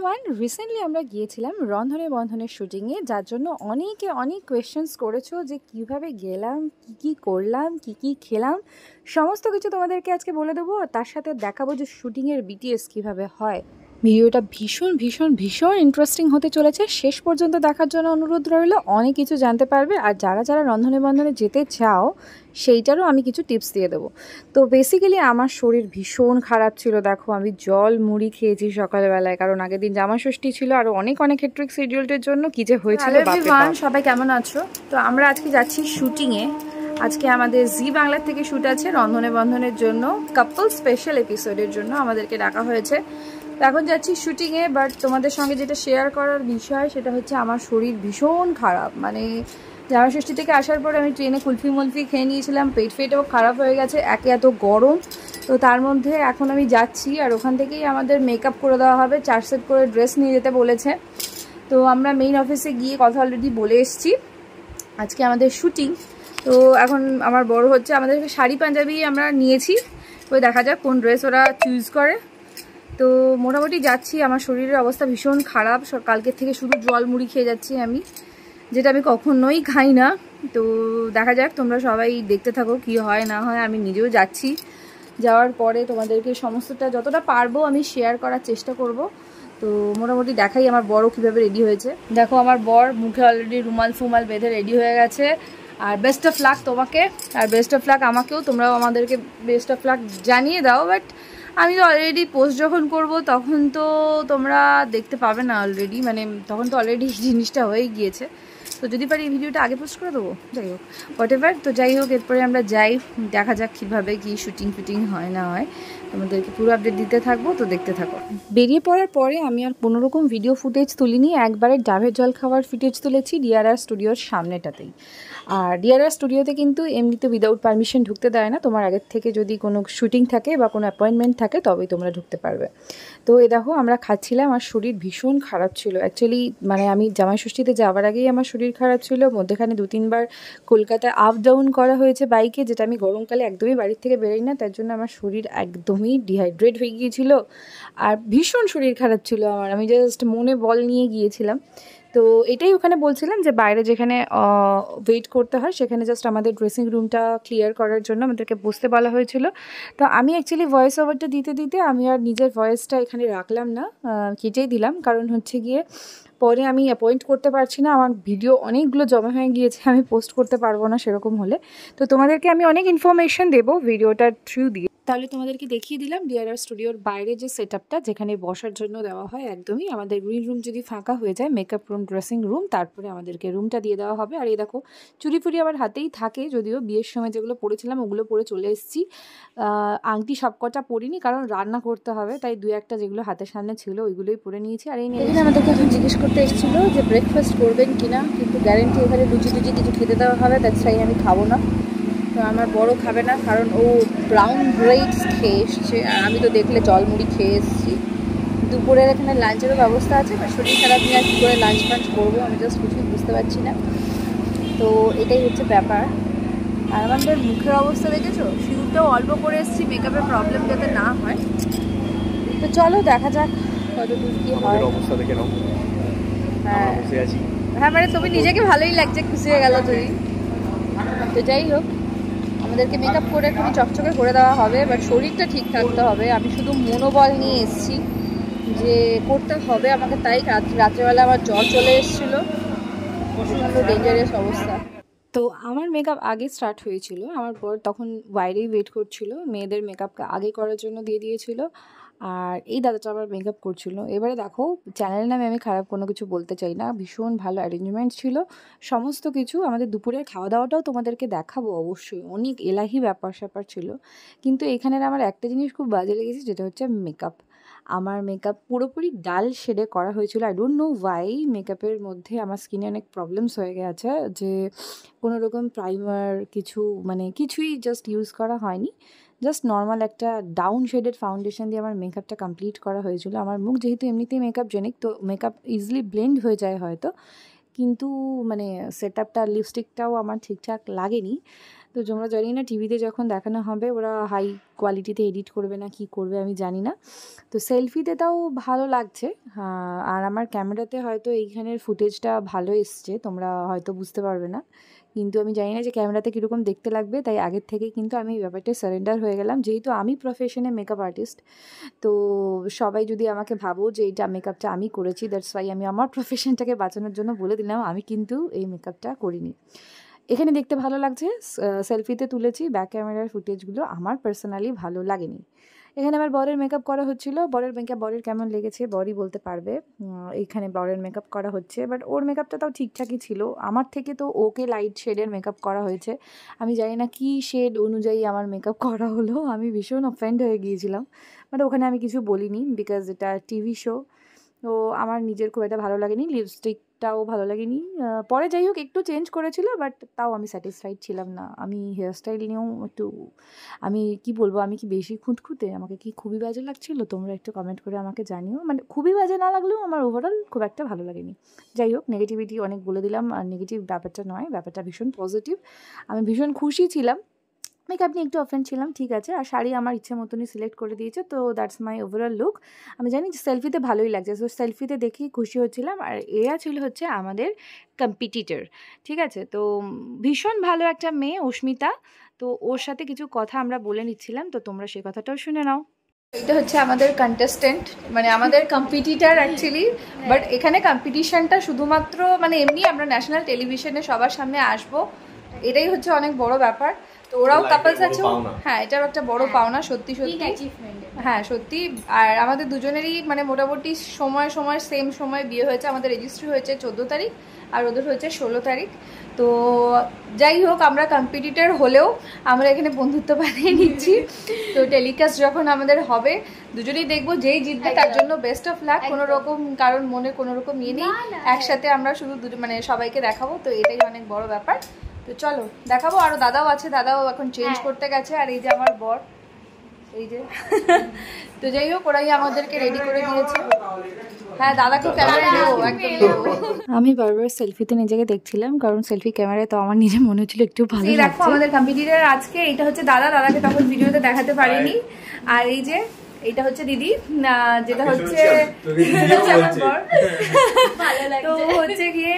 Everyone, recently আমরা গিয়েছিলাম রন্ধনে বন্ধনের শুটিংয়ে, যার জন্য অনেকে অনেক কোয়েশ্চেন্স করেছো যে কিভাবে গেলাম, কি করলাম, কি খেলাম, সমস্ত কিছু তোমাদেরকে আজকে বলে দেবো। আর তার সাথে দেখাবো যে শুটিংয়ের বিটিএস কিভাবে হয়। ভিডিওটা ভীষণ ভীষণ ভীষণ ইন্টারেস্টিং হতে চলেছে, শেষ পর্যন্ত দেখার জন্য অনুরোধ রইল। অনেক কিছু জানতে পারবে। আর যারা যারা রন্ধনে বন্ধনে যেতে চাও সেইটারও আমি কিছু টিপস দিয়ে দেবো। তো বেসিক্যালি আমার শরীর ভীষণ খারাপ ছিল। দেখো, আমি জল মুড়ি খেয়েছি সকালবেলায়, কারণ আগের দিন জামা ষষ্ঠী ছিল আর অনেক হেক্ট্রিক শিডিউলের জন্য কি যে হয়েছিল। সবাই কেমন আছো? তো আমরা আজকে যাচ্ছি শুটিংয়ে। আজকে আমাদের জি বাংলার থেকে শ্যুট আছে রন্ধনে বন্ধনের জন্য, কাপল স্পেশাল এপিসোডের জন্য আমাদেরকে ডাকা হয়েছে। তো এখন যাচ্ছি শুটিংয়ে। বাট তোমাদের সঙ্গে যেটা শেয়ার করার বিষয় সেটা হচ্ছে আমার শরীর ভীষণ খারাপ। মানে জামা ষষ্ঠী থেকে আসার পরে আমি ট্রেনে কুলফি মুলফি খেয়ে নিয়েছিলাম, পেটও খারাপ হয়ে গেছে, একে এত গরম। তো তার মধ্যে এখন আমি যাচ্ছি, আর ওখান থেকেই আমাদের মেকআপ করে দেওয়া হবে। 4 সেট করে ড্রেস নিয়ে যেতে বলেছে। তো আমরা মেইন অফিসে গিয়ে কথা অলরেডি বলে এসেছি, আজকে আমাদের শুটিং। তো এখন আমার বড় হচ্ছে, আমাদেরকে শাড়ি পাঞ্জাবি আমরা নিয়েছি, ওই দেখা যাক কোন ড্রেস ওরা চুজ করে। তো মোটামুটি যাচ্ছি। আমার শরীরের অবস্থা ভীষণ খারাপ, কালকের থেকে শুধু জল মুড়ি খেয়ে যাচ্ছি আমি, যেটা আমি কখনোই খাই না। তো দেখা যাক, তোমরা সবাই দেখতে থাকো কি হয় না হয়। আমি নিজেও যাচ্ছি, যাওয়ার পরে তোমাদেরকে সমস্তটা যতটা পারবো আমি শেয়ার করার চেষ্টা করব। তো মোটামুটি দেখাই আমার বড় কীভাবে রেডি হয়েছে। দেখো, আমার বর মুখে অলরেডি রুমাল ফুমাল বেঁধে রেডি হয়ে গেছে। আর বেস্ট অফ লাক তোমাকে, আর বেস্ট অফ লাক আমাকেও। তোমরাও আমাদেরকে বেস্ট অফ লাক জানিয়ে দাও। বাট আমি তো অলরেডি পোস্ট যখন করব তখন তো তোমরা দেখতে পাবে না অলরেডি, মানে তখন তো অলরেডি জিনিসটা হয়ে গিয়েছে। তো যদি পারি এই ভিডিওটা আগে পোস্ট করে দেবো, যাই হোক হোয়াট এভার। তো যাই হোক, এরপরে আমরা যাই, দেখা যাক কীভাবে কি শুটিং ফিটিং হয় না হয়, তোমাদেরকে পুরো আপডেট দিতে থাকবো। তো দেখতে থাকো। বেরিয়ে পড়ার পরে আমি আর কোনোরকম ভিডিও ফুটেজ তুলিনি, একবারে ডাবের জল খাওয়ার ফুটেজ তুলেছি ডিআরআর স্টুডিওর সামনেটাতেই। আর ডিআরআর স্টুডিওতে কিন্তু এমনিতে উইদাউট পারমিশন ঢুকতে দেয় না, তোমার আগের থেকে যদি কোনো শুটিং থাকে বা কোনো অ্যাপয়েন্টমেন্ট থাকে তবেই তোমরা ঢুকতে পারবে। তো এই দেখো, আমরা খাচ্ছিলাম। আর শরীর ভীষণ খারাপ ছিল অ্যাকচুয়ালি, মানে আমি জামাই ষষ্ঠীতে যাওয়ার আগেই আমার শরীর খারাপ ছিল। মধ্যেখানে 2-3 বার কলকাতায় আপ ডাউন করা হয়েছে বাইকে, যেটা আমি গরমকালে একদমই বাড়ির থেকে বেরোই না, তার জন্য আমার শরীর একদমই ডিহাইড্রেট হয়ে গিয়েছিল। আর ভীষণ শরীর খারাপ ছিল আমার, আমি জাস্ট মনে বল নিয়ে গিয়েছিলাম। তো এটাই ওখানে বলছিলাম যে বাইরে যেখানে ওয়েট করতে হয় সেখানে জাস্ট আমাদের ড্রেসিং রুমটা ক্লিয়ার করার জন্য আমাদেরকে বসতে বলা হয়েছিল। তো আমি অ্যাকচুয়ালি ভয়েস ওভারটা দিতে দিতে আমি আর নিজের ভয়েসটা এখানে রাখলাম না, কেটেই দিলাম। কারণ হচ্ছে গিয়ে পরে আমি অ্যাপয়েন্ট করতে পারছি না, আমার ভিডিও অনেকগুলো জমা হয়ে গিয়েছে, আমি পোস্ট করতে পারবো না সেরকম হলে। তো তোমাদেরকে আমি অনেক ইনফরমেশন দেবো ভিডিওটার থ্রু দিয়ে। তাহলে তোমাদেরকে দেখিয়ে দিলাম ডিআরআর স্টুডিওর বাইরে যে সেটআপটা, যেখানে বসার জন্য দেওয়া হয় একদমই। আমাদের গ্রিন রুম যদি ফাঁকা হয়ে যায়, মেকআপ রুম, ড্রেসিং রুম, তারপরে আমাদেরকে রুমটা দিয়ে দেওয়া হবে। আর এই দেখো, চুড়ি ফুড়ি আমার হাতেই থাকে, যদিও বিয়ের সময় যেগুলো পরেছিলাম ওগুলো পরে চলে এসেছি। আংটি সবকটা পরিনি, কারণ রান্না করতে হবে, তাই 2-1টা যেগুলো হাতের সামনে ছিল ওইগুলোই পরে নিয়েছি। আর এই নিয়ে আমাদেরকে এখন জিজ্ঞেস করতে এসেছিলো যে ব্রেকফাস্ট করবেন কিনা, কিন্তু গ্যারেন্টি এখানে লুচি কিছু খেতে দেওয়া হবে, দ্যাটস ওয়াই আমি খাবো না। তো আমার বড় খাবে না, কারণ ও ব্রাউন ব্রেডস খেয়ে এসছে, আর আমি তো দেখলে জল মুড়ি খেয়ে এসেছি। দুপুরের এখানে লাঞ্চেরও ব্যবস্থা আছে, বা শরীর খারাপ নিয়ে আর কী করে লাঞ্চ ফাঞ্চ করবো আমি জাস্ট কিছুই বুঝতে পারছি না। তো এটাই হচ্ছে ব্যাপার। আর আমাদের মুখের অবস্থা দেখেছো, সিঁদুরটাও অল্প করে এসেছি মেকআপের প্রবলেম যাতে না হয়। তো চলো দেখা যাক কত দূর কী হয়। অবস্থা দেখে নাও। হ্যাঁ হ্যাঁ, মানে তুমি নিজেকে ভালোই লাগছে, খুশি হয়ে গেল তুমি। তো যাই হোক, আমাদেরকে মেকআপ করে খুবই চকচকে করে দেওয়া হবে, বাট শরীরটা ঠিক থাকতে হবে। আমি শুধু মনোবল নিয়ে এসেছি যে করতে হবে আমাকে, তাই রাত্রেবেলা আমার জ্বর চলে এসেছিলো, প্রচণ্ড ডেঞ্জারাস অবস্থা। তো আমার মেকআপ আগে স্টার্ট হয়েছিল, আমার বর তখন বাইরেই ওয়েট করছিল, মেয়েদের মেকআপকে আগে করার জন্য দিয়ে দিয়েছিল। আর এই দাদাটা আবার মেকআপ করছিল। এবারে দেখো, চ্যানেল নামে আমি খারাপ কোনো কিছু বলতে চাই না, ভীষণ ভালো অ্যারেঞ্জমেন্ট ছিল সমস্ত কিছু। আমাদের দুপুরের খাওয়া দাওয়াটাও তোমাদেরকে দেখাবো অবশ্যই, অনেক এলাহি ব্যাপার স্যাপার ছিল। কিন্তু এখানের আমার একটা জিনিস খুব বাজে লেগেছে, যেটা হচ্ছে মেকআপ। আমার মেকআপ পুরোপুরি ডাল শেডে করা হয়েছিল। আই ডোন্ট নো ওয়াই মেকআপের মধ্যে আমার স্কিনে অনেক প্রবলেমস হয়ে গেছে, যে কোনো রকম প্রাইমার কিছু মানে কিছুই জাস্ট ইউজ করা হয়নি। জাস্ট নর্মাল একটা ডাউন শেডেড ফাউন্ডেশন দিয়ে আমার মেকআপটা কমপ্লিট করা হয়েছিল। আমার মুখ যেহেতু এমনিতেই মেকআপ জেনিক, তো মেকআপ ইজিলি ব্লেন্ড হয়ে যায় হয়তো, কিন্তু মানে সেটআপটা লিপস্টিকটাও আমার ঠিকঠাক লাগেনি। তো তো তোমরা জানি না টিভিতে যখন দেখানো হবে ওরা হাই কোয়ালিটিতে এডিট করবে না কি করবে আমি জানি না। তো সেলফিতে তাও ভালো লাগছে। আর আমার ক্যামেরাতে হয়তো এইখানের ফুটেজটা ভালো এসছে, তোমরা হয়তো বুঝতে পারবে না, কিন্তু আমি জানি না যে ক্যামেরাতে কীরকম দেখতে লাগবে, তাই আগের থেকেই কিন্তু আমি এই ব্যাপারটা সারেন্ডার হয়ে গেলাম। যেহেতু আমি প্রফেশনে মেকআপ আর্টিস্ট, তো সবাই যদি আমাকে ভাবো যে এইটা মেকআপটা আমি করেছি, দ্যাটস ওয়াই আমি আমার প্রফেশনটাকে বাঁচানোর জন্য বলে দিলাম আমি কিন্তু এই মেকআপটা করিনি। এখানে দেখতে ভালো লাগছে, সেলফিতে তুলেছি, ব্যাক ক্যামেরার ফুটেজগুলো আমার পার্সোনালি ভালো লাগেনি। এখানে আমার বরের মেকআপ করা হচ্ছিলো, বরের কেমন লেগেছে বরই বলতে পারবে। এইখানে বরের মেকআপ করা হচ্ছে, বাট ওর মেকআপটা তাও ঠিকঠাকই ছিল। আমার থেকে তো ওকে লাইট শেডের মেকআপ করা হয়েছে, আমি জানি না কী শেড অনুযায়ী আমার মেকআপ করা হলো, আমি ভীষণ অফেন্ড হয়ে গিয়েছিলাম। বাট ওখানে আমি কিছু বলিনি, বিকজ এটা টিভি শো। তো আমার নিজের খুব একটা ভালো লাগেনি, লিপস্টিকটাও ভালো লাগেনি। পরে যাই হোক একটু চেঞ্জ করেছিল, বাট তাও আমি স্যাটিসফাইড ছিলাম না। আমি হেয়ারস্টাইল নিয়েও একটু, আমি কি বলবো, আমি কি বেশি খুঁতখুঁতে, আমাকে কি খুবই বাজে লাগছিল? তোমরা একটু কমেন্ট করে আমাকে জানিও। মানে খুবই বাজে না লাগলেও আমার ওভারঅল খুব একটা ভালো লাগেনি। যাই হোক, নেগেটিভিটি অনেক বলে দিলাম, আর নেগেটিভ ব্যাপারটা নয়, ব্যাপারটা ভীষণ পজিটিভ। আমি ভীষণ খুশি ছিলাম। মেকআপ নিয়ে একটু অফেন্ড ছিলাম, ঠিক আছে। আর শাড়ি আমার ইচ্ছে মতনই সিলেক্ট করে দিয়েছে, তো দ্যাটস মাই ওভারঅল লুক। আমি জানি যে সেলফিতে ভালোই লাগছে, তো সেলফিতে দেখেই খুশি হচ্ছিলাম। আর এরা ছিল হচ্ছে আমাদের কম্পিটিটর, ঠিক আছে। তো ভীষণ ভালো একটা মেয়ে অস্মিতা, তো ওর সাথে কিছু কথা আমরা বলে নিচ্ছিলাম, তো তোমরা সেই কথাটাও শুনে নাও। এটা হচ্ছে আমাদের কন্টেস্টেন্ট, মানে আমাদের কম্পিটিটার অ্যাকচুয়ালি। বাট এখানে কম্পিটিশনটা শুধুমাত্র মানে এমনি আমরা ন্যাশনাল টেলিভিশনে সবার সামনে আসবো, এটাই হচ্ছে অনেক বড় ব্যাপার। তো ওরাও কাপলস আছে, হ্যাঁ এটাও একটা বড় পাওনা, সত্যি সত্যি, হ্যাঁ সত্যি। আর আমাদের দুজনেরই মানে মোটামুটি সময় সেম সময় বিয়ে হয়েছে। আমাদের রেজিস্ট্রি হয়েছে 14 তারিখ আর ওদের হয়েছে 16 তারিখ। তো যাই হোক, আমরা কম্পিটিটর হলেও আমরা এখানে বন্ধুত্ব বানিয়ে নিচ্ছি। তো টেলিকাস্ট যখন আমাদের হবে দুজনেই দেখবো, যেই জিতবে তার জন্য বেস্ট অফ লাক। কোনো রকম কারণ মনে কোনো রকম ইয়ে নেই, একসাথে আমরা শুধু মানে সবাইকে দেখাবো, তো এটাই অনেক বড় ব্যাপার। তো চলো দেখাবো। আরো দাদাও আছে, দাদাও এখন চেঞ্জ করতে গেছে। আর এই যে আমার বর, এই যে তো যাই হোক, ওরাই আমাদেরকে রেডি করে দিয়েছে। হ্যাঁ দাদাকে ক্যামেরা নেবো, একদম নেবো। আমি বারবার সেলফিতে নিজেকে দেখছিলাম, কারণ সেলফি ক্যামেরায় তো আমার নিজে মনে হচ্ছিল একটু ভালো লাগছে। দেখো আমাদের কম্পিটিটর আজকে, এটা হচ্ছে দাদাকে তখন ভিডিওতে দেখাতে পারিনি। আর এই যে এটা হচ্ছে দিদি, যেটা হচ্ছে তো হচ্ছে গিয়ে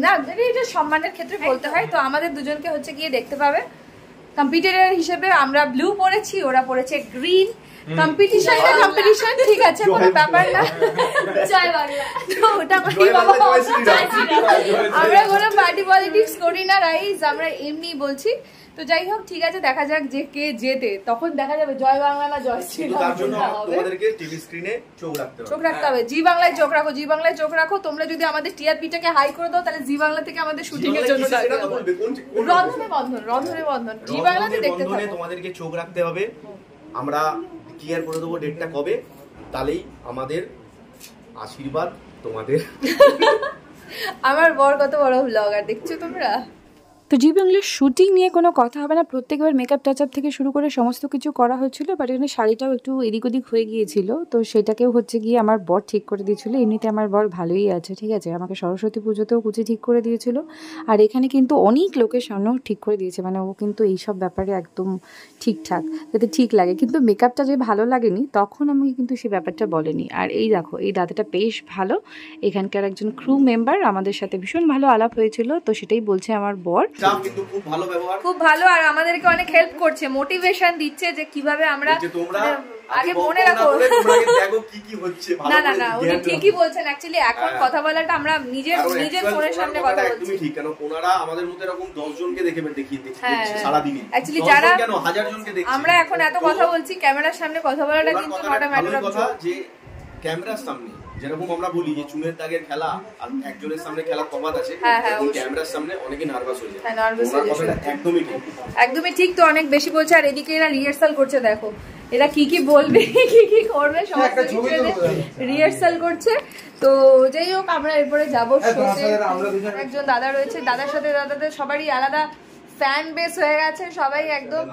না, এটা সম্মানের ক্ষেত্রে বলতে হয়। তো আমাদের দুজনকে হচ্ছে গিয়ে দেখতে পাবে কম্পিটিটর হিসেবে। আমরা ব্লু পরেছি, ওরা পরেছে গ্রিন। কম্পিটিশন, ঠিক আছে, কোনো ব্যাপার না। জয় বাংলা। তো ওটা আমরা কোনো পার্টি পলিটিক্স করি না রাইজ, আমরা এমনি বলছি। তো যাই হোক, ঠিক আছে, দেখা যাক যে কে জেতে, তখন দেখা যাবে জয় বাংলা না জয় শ্রীরাম। তার জন্য তোমাদেরকে টিভি স্ক্রিনে চোখ রাখতে হবে। জি বাংলায় চোখ রাখো, জি বাংলায় চোখ রাখো। তোমরা যদি আমাদের টিআরপিটাকে হাই করে দাও, তাহলে জি বাংলা থেকে আমাদের শুটিং এর জন্য রন্ধনে বন্ধন জি বাংলাতে দেখতে থাকো। তোমাদেরকে চোখ রাখতে হবে। আমরা ক্লিয়ার করে দেবো ডেটটা কবে, তাহলেই আমাদের আশীর্বাদ তোমাদের। আমার বর কত বড় ব্লগার দেখছো তোমরা। তো জি বাংলার শুটিং নিয়ে কোনো কথা হবে না, প্রত্যেকবার মেকআপ টাচ আপ থেকে শুরু করে সমস্ত কিছু করা হচ্ছিলো। বাট এখানে শাড়িটাও একটু এদিক ওদিক হয়ে গিয়েছিল, তো সেটাকেও হচ্ছে গিয়ে আমার বর ঠিক করে দিয়েছিলো। এমনিতে আমার বর ভালোই আছে, ঠিক আছে, আমাকে সরস্বতী পুজোতেও কুচি ঠিক করে দিয়েছিল। আর এখানে কিন্তু অনেক লোকের সামনেও ঠিক করে দিয়েছে, মানে ও কিন্তু এইসব ব্যাপারে একদম ঠিকঠাক, যাতে ঠিক লাগে। কিন্তু মেকআপটা যে ভালো লাগেনি তখন আমাকে কিন্তু সেই ব্যাপারটা বলেনি। আর এই দেখো, এই দাদাটা বেশ ভালো, এখানকার একজন ক্রু মেম্বার, আমাদের সাথে ভীষণ ভালো আলাপ হয়েছিল। তো সেটাই বলছে আমার বর, কিন্তু খুব ভালো ব্যবহার, খুব ভালো। আর আমাদেরকে অনেক হেল্প করছে, মোটিভেশন দিচ্ছে যে কিভাবে আমরা আগে মনে রাখো। না না না, উনি ঠিকই বলছেন। অ্যাকচুয়ালি এখন কথা বলাটা আমরা নিজের ফোনের সামনে কথা বলছি, ঠিক। কেন ওনারা আমাদের মতো এরকম 10 জনকে দেখিয়ে সারা দিনে, অ্যাকচুয়ালি যারা কেন 1000 জনকে দেখছি, আমরা এখন এত কথা বলছি ক্যামেরার সামনে কথা বলাটা কিন্তু নট আ ম্যাটার অফ কথা, যে ক্যামেরার সামনে যেরকম আমরা বলি যে চুনের দাগের খেলা আর একজনের সামনে খেলা তফাৎ আছে, ক্যামেরার সামনে অনেকে নার্ভাস হয়ে যায়। হ্যাঁ, নার্ভাস হয়ে যায়, একদমই ঠিক। তো অনেক বেশি বলছে। আর এদিকে এরা রিহার্সাল করছে, দেখো এরা কি কি বলবে কি করবে সমস্ত কিছু রিহার্সাল করছে। তো যাই হোক, আমরা এরপরে যাবো শোতে। একজন দাদা রয়েছে, দাদার সাথে দাদাদের সবারই আলাদা ফ্যান বেস হয়ে গেছে সবাই একদম।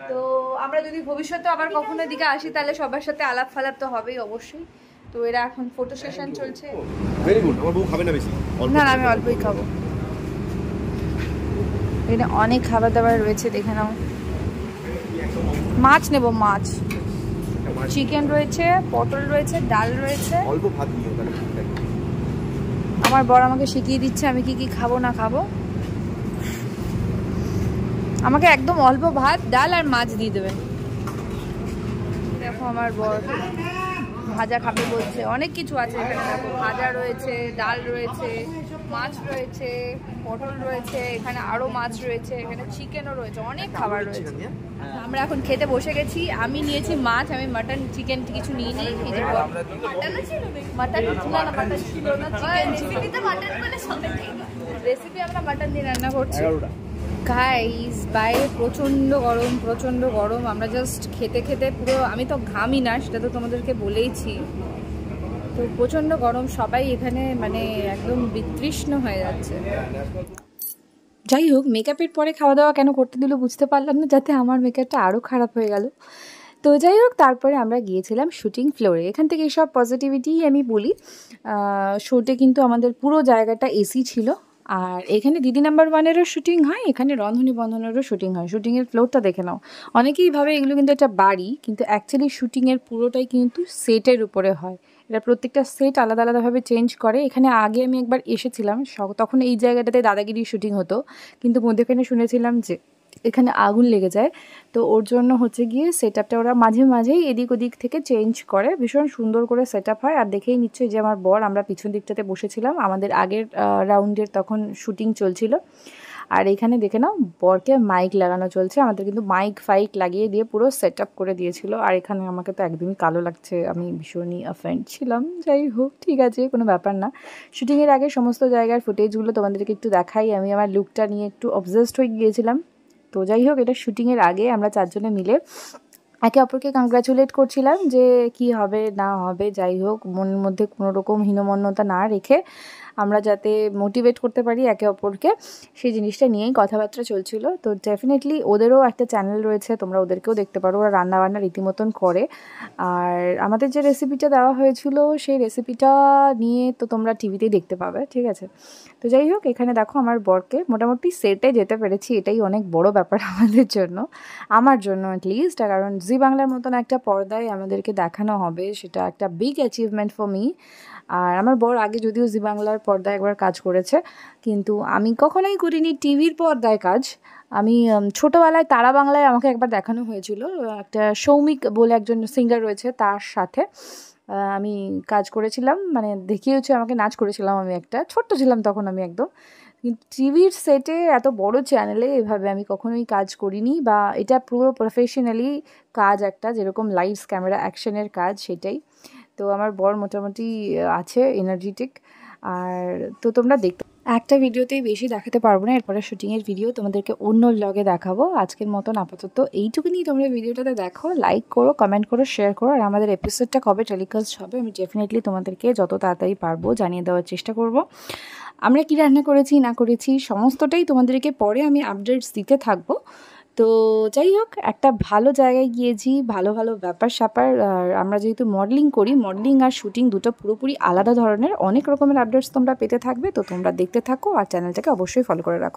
তো আমরা যদি ভবিষ্যতে আবার কখনো এদিকে আসি, তাহলে সবার সাথে আলাপ ফালাপ তো হবেই অবশ্যই। তো এরা এখন ফটো সেশন চলছে। Very good. আমার বউ খাবে না বেশি, না না আমি অল্পই খাবো। এখানে অনেক খাবার দাবার রয়েছে, দেখে নাও। মাছ নেব, মাছ, চিকেন রয়েছে, পটল রয়েছে, ডাল রয়েছে। অল্প ভাত নিও তাহলে। আমার বর আমাকে শিখিয়ে দিচ্ছে আমি কি কি খাবো না খাবো। আমাকে একদম অল্প ভাত, ডাল আর মাছ দিয়ে দেবেন। দেখো আমার বর ভাজা খাবে বলছে, অনেক কিছু আছে এখানে। দেখো ভাজা রয়েছে, ডাল রয়েছে, মাছ রয়েছে, পটল রয়েছে, এখানে আরো মাছ রয়েছে, এখানে চিকেনও রয়েছে, অনেক খাবার রয়েছে। আমরা এখন খেতে বসে গেছি। আমি নিয়েছি মাছ, আমি মাটন চিকেন কিছু নিয়ে নিই। মাটন ছিল না, চিকেন ছিল। রেসিপি আমরা মাটন দিয়ে রান্না করছি। গাইস বাইরে প্রচণ্ড গরম, প্রচণ্ড গরম। আমরা জাস্ট খেতে খেতে পুরো, আমি তো ঘামি না সেটা তো তোমাদেরকে বলেইছি। তো প্রচণ্ড গরম, সবাই এখানে মানে একদম বিতৃষ্ণ হয়ে যাচ্ছে। যাই হোক, মেকআপের পরে খাওয়া দাওয়া কেন করতে দিল বুঝতে পারলাম না, যাতে আমার মেকআপটা আরও খারাপ হয়ে গেল। তো যাই হোক, তারপরে আমরা গিয়েছিলাম শুটিং ফ্লোরে। এখান থেকে সব পজিটিভিটি আমি বলি। শোটে কিন্তু আমাদের পুরো জায়গাটা এসি ছিল। আর এখানে দিদি নাম্বার 1-এরও শুটিং হয়, এখানে রন্ধনী বন্ধনেরও শুটিং হয়। শুটিংয়ের ফ্লোরটা দেখে নাও। অনেকেই ভাবে এগুলো কিন্তু একটা বাড়ি, কিন্তু অ্যাকচুয়ালি শুটিংয়ের পুরোটাই কিন্তু সেটের উপরে হয়। এটা প্রত্যেকটা সেট আলাদা আলাদাভাবে চেঞ্জ করে। এখানে আগে আমি একবার এসেছিলাম, তখন এই জায়গাটাতে দাদাগিরির শুটিং হতো, কিন্তু মধ্যেখানে শুনেছিলাম যে এখানে আগুন লেগে যায়। তো ওর জন্য হচ্ছে গিয়ে সেট আপটা ওরা মাঝে মাঝেই এদিক ওদিক থেকে চেঞ্জ করে, ভীষণ সুন্দর করে সেট আপ হয়। আর দেখেই নিশ্চয়ই যে আমার বর, আমরা পিছন দিকটাতে বসেছিলাম, আমাদের আগের রাউন্ডের তখন শুটিং চলছিল। আর এখানে দেখে নাও, বরকে মাইক লাগানো চলছে। আমাদের কিন্তু মাইক ফাইক লাগিয়ে দিয়ে পুরো সেট আপ করে দিয়েছিল। আর এখানে আমাকে তো একদমই কালো লাগছে, আমি ভীষণই অফেন্ড ছিলাম। যাই হোক, ঠিক আছে, কোনো ব্যাপার না। শুটিংয়ের আগে সমস্ত জায়গার ফুটেজগুলো তোমাদেরকে একটু দেখাই। আমি আমার লুকটা নিয়ে একটু অবজেসড হয়ে গিয়েছিলাম। তো যাই হোক, এটা শুটিংয়ের আগে আমরা 4 জনে মিলে একে অপরকে কংগ্রাচুলেট করছিলাম যে কি হবে না হবে। যাই হোক, মনের মধ্যে কোনো রকম হীনমন্যতা না রেখে আমরা যাতে মোটিভেট করতে পারি একে অপরকে, সেই জিনিসটা নিয়েই কথাবার্তা চলছিল। তো ডেফিনেটলি ওদেরও একটা চ্যানেল রয়েছে, তোমরা ওদেরকেও দেখতে পারো, ওরা রান্নাবান্না রীতিমতন করে। আর আমাদের যে রেসিপিটা দেওয়া হয়েছিল সেই রেসিপিটা নিয়ে তো তোমরা টিভিতেই দেখতে পাবে, ঠিক আছে। তো যাই হোক, এখানে দেখো আমার বরকে মোটামুটি সেটে যেতে পেরেছি, এটাই অনেক বড় ব্যাপার আমাদের জন্য, আমার জন্য অ্যাটলিস্ট। কারণ জি বাংলার মতন একটা পর্দায় আমাদেরকে দেখানো হবে, সেটা একটা বিগ অ্যাচিভমেন্ট ফর মি। আর আমার বর আগে যদিও জি বাংলার পর্দায় একবার কাজ করেছে, কিন্তু আমি কখনোই করিনি টিভির পর্দায় কাজ। আমি ছোটোবেলায় তারা বাংলায় আমাকে একবার দেখানো হয়েছিল, একটা সৌমিক বলে একজন সিঙ্গার রয়েছে, তার সাথে আমি কাজ করেছিলাম, মানে দেখিয়েছে আমাকে, নাচ করেছিলাম আমি, একটা ছোট্ট ছিলাম তখন আমি একদম। কিন্তু টিভির সেটে এত বড় চ্যানেলে এভাবে আমি কখনোই কাজ করিনি, বা এটা পুরো প্রফেশনালি কাজ একটা, যেরকম লাইটস ক্যামেরা অ্যাকশনের কাজ, সেটাই। তো আমার বর মোটামুটি আছে এনার্জেটিক। আর তো তোমরা দেখতে, একটা ভিডিওতেই বেশি দেখাতে পারবো না, এরপরে শুটিংয়ের ভিডিও তোমাদেরকে অন্য ব্লগে দেখাবো। আজকের মতন আপাতত এইটুকুনি। তোমরা ভিডিওটাতে দেখো, লাইক করো, কমেন্ট করো, শেয়ার করো। আর আমাদের এপিসোডটা কবে টেলিকাস্ট হবে আমি ডেফিনেটলি তোমাদেরকে যত তাড়াতাড়ি পারবো জানিয়ে দেওয়ার চেষ্টা করব। আমরা কি রান্না করেছি না করেছি সমস্তটাই তোমাদেরকে পরে আমি আপডেটস দিতে থাকবো। তো যাই হোক, একটা ভালো জায়গায় গিয়েছি, ভালো ভালো ব্যাপার স্যাপার। আর আমরা যেহেতু মডেলিং করি, মডেলিং আর শুটিং দুটো পুরোপুরি আলাদা ধরনের, অনেক রকমের আপডেটস তোমরা পেতে থাকবে। তো তোমরা দেখতে থাকো আর চ্যানেলটাকে অবশ্যই ফলো করে রাখো।